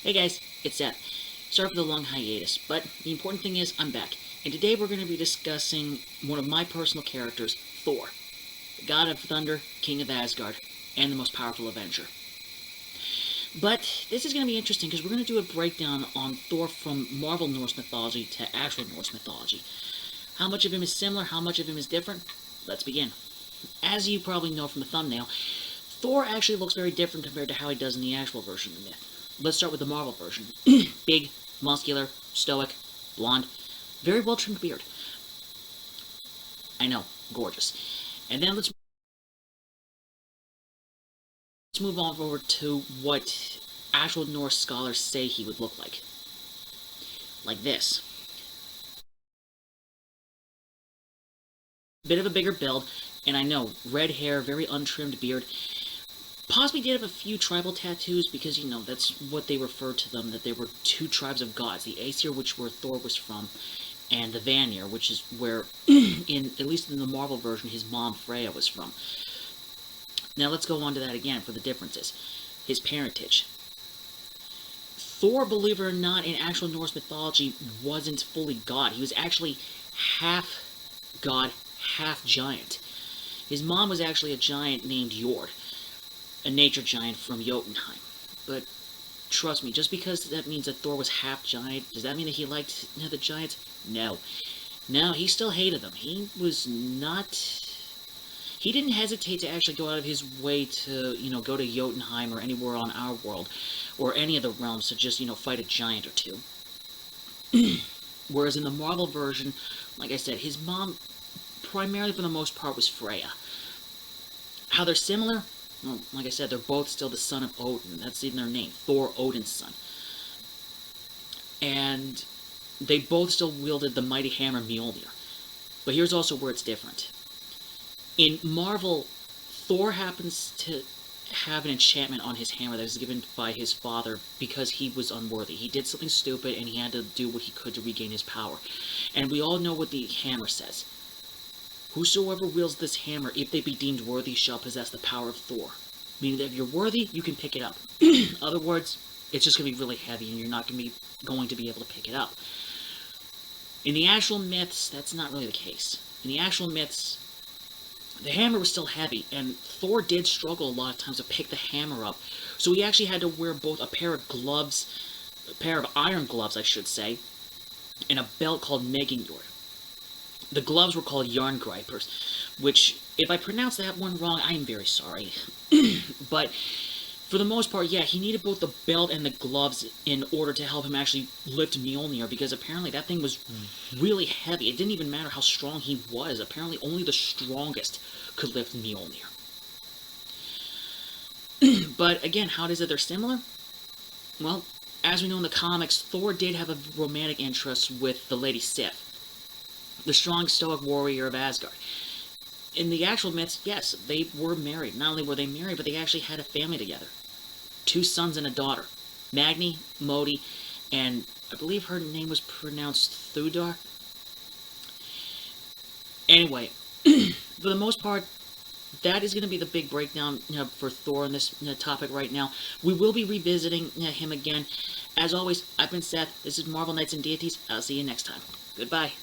Hey guys, it's Seth. Sorry for the long hiatus, but the important thing is I'm back. And today we're going to be discussing one of my personal characters, Thor, the God of Thunder, King of Asgard, and the most powerful Avenger. But this is going to be interesting because we're going to do a breakdown on Thor from Marvel Norse mythology to actual Norse mythology. How much of him is similar, how much of him is different? Let's begin. As you probably know from the thumbnail, Thor actually looks very different compared to how he does in the actual version of the myth. Let's start with the Marvel version. Big, muscular, stoic, blonde, very well-trimmed beard. I know, gorgeous. And then let's move on over to what actual Norse scholars say he would look like. Like this. Bit of a bigger build, and I know, red hair, very untrimmed beard. Possibly did have a few tribal tattoos because, you know, that's what they referred to them, that they were two tribes of gods. The Aesir, which where Thor was from, and the Vanir, which is where, at least in the Marvel version, his mom Freya was from. Now let's go on to that again for the differences. His parentage. Thor, believe it or not, in actual Norse mythology, wasn't fully god. He was actually half god, half giant. His mom was actually a giant named Jord, a nature giant from Jotunheim. But trust me, just because that means that Thor was half giant, does that mean that he liked the giants? No. No, he still hated them. He was not... He didn't hesitate to actually go out of his way to, you know, go to Jotunheim or anywhere on our world, or any of the realms to just, you know, fight a giant or two. Whereas in the Marvel version, like I said, his mom, primarily for the most part, was Freya. How they're similar? Well, like I said, they're both still the son of Odin. That's even their name, Thor Odinson. And they both still wielded the mighty hammer Mjolnir. But here's also where it's different. In Marvel, Thor happens to have an enchantment on his hammer that was given by his father because he was unworthy. He did something stupid and he had to do what he could to regain his power. And we all know what the hammer says. Whosoever wields this hammer, if they be deemed worthy, shall possess the power of Thor. Meaning that if you're worthy, you can pick it up. In other words, it's just going to be really heavy and you're not going to be able to pick it up. In the actual myths, that's not really the case. In the actual myths, the hammer was still heavy, and Thor did struggle a lot of times to pick the hammer up. So he actually had to wear both a pair of gloves, a pair of iron gloves, I should say, and a belt called Megingjord. The gloves were called yarn gripers, which, if I pronounce that one wrong, I am very sorry. But, for the most part, yeah, he needed both the belt and the gloves in order to help him actually lift Mjolnir, because apparently that thing was really heavy. It didn't even matter how strong he was. Apparently only the strongest could lift Mjolnir. But, again, how is it they're similar? Well, as we know in the comics, Thor did have a romantic interest with the Lady Sif, the strong stoic warrior of Asgard. In the actual myths, yes, they were married. Not only were they married, but they actually had a family together. 2 sons and a daughter. Magni, Modi, and I believe her name was pronounced Thudar. Anyway, for the most part, that is going to be the big breakdown for Thor on this topic right now. We will be revisiting him again. As always, I've been Seth. This is Marvel Knights and Deities. I'll see you next time. Goodbye.